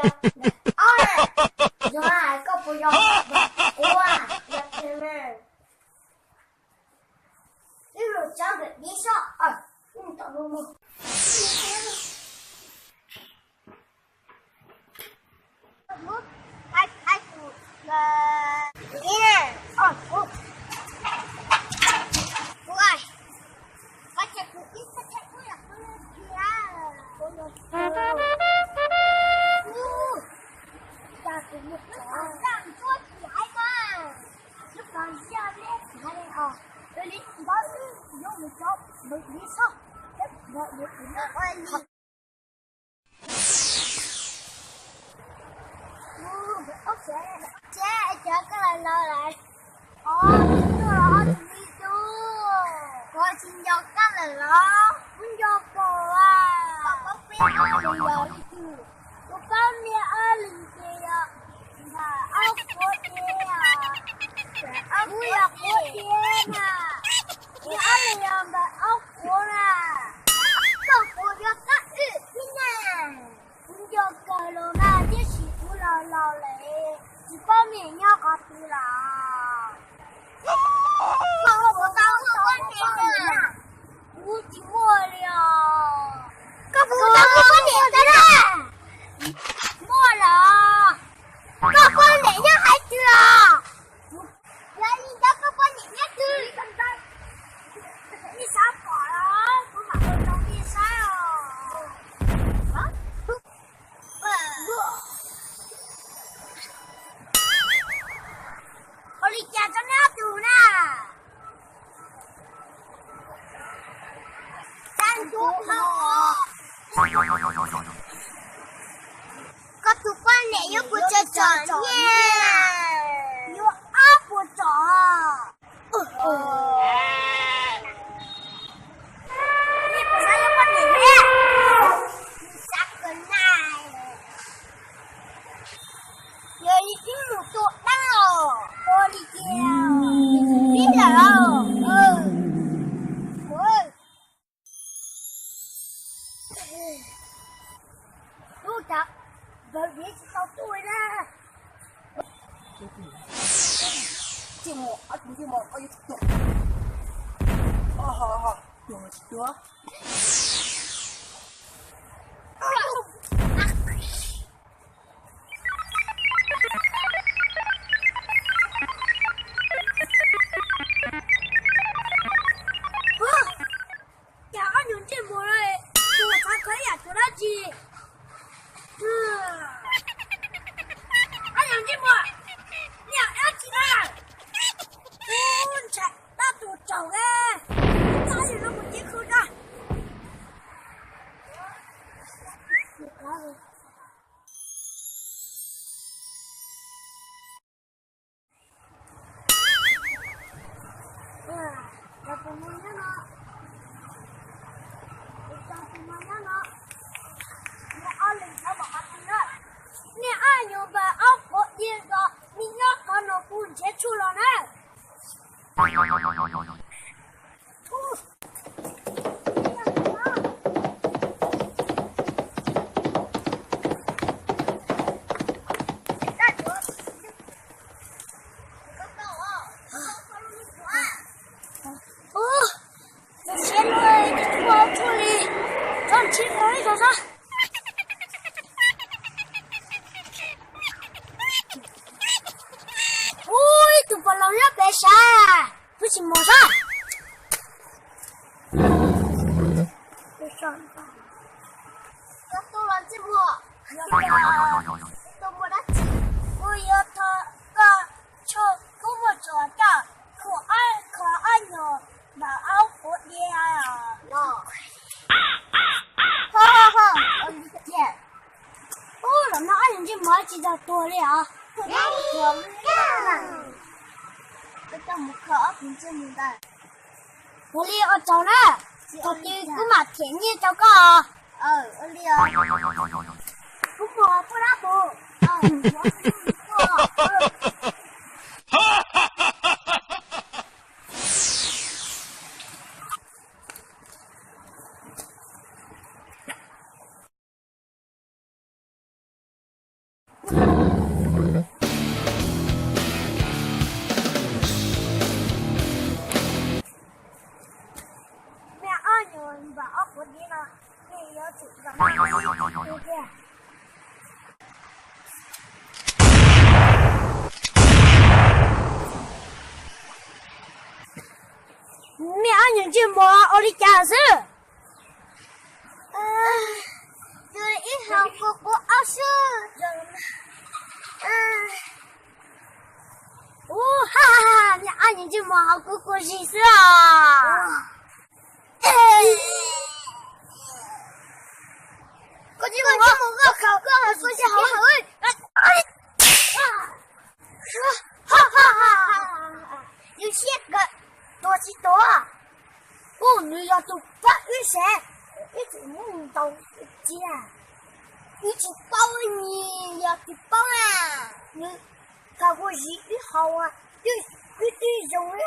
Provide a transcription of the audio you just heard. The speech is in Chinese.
二，人爱狗不要管，要听人。例如讲个一上二，你懂了吗？开始1、2、5。喂，而且是一个太多了，不能讲。要是你上桌起来嘛，你放下来起来啊！这里老师用的脚没理上，我好。姐，这个来拿来。这个好怎么做？我今要干了啦，不要搞啊！爸爸不要了一句，我帮你20天呀，你看20天呀，不要过天呐，你20样的20啦，这我要干日天呐，不要搞了嘛，这是不老嘞。一方面要搞对啦，我当关键了，无寂寞了，干不关键的了，没了，干关键要孩子啊，来你家干关键要子，你啥法了？我马上当比赛哦，啊？我离家长了多啦，三多好。个主管呢又不叫专业，有阿不找。你不是要关你咩？你啥个奶？有一斤母多大哦？我的天，你来哦，部长，我联系到对了。芥末，芥末，我有多。好，多。不行，马上。我到了这么，到我的家，我要他个车给我找到，可爱呢，那奥福耶啊，好，我理解。哦，那俺人家买几条多了啊？我们这叫木刻平时明白。我哩我走了，我对姑妈田野走个啊。我哩啊。姑妈不拉不。我不你安眼镜吗？我的家是。就是一号哥哥二是。哦哈哈！你安眼镜吗？哥哥是啊。我今晚这么热，考个好说些好好哈哈哈！有些个多几多啊？哦，你要做八月谁？一直梦到家，一直包你要去包啊！你考过1号啊？你容易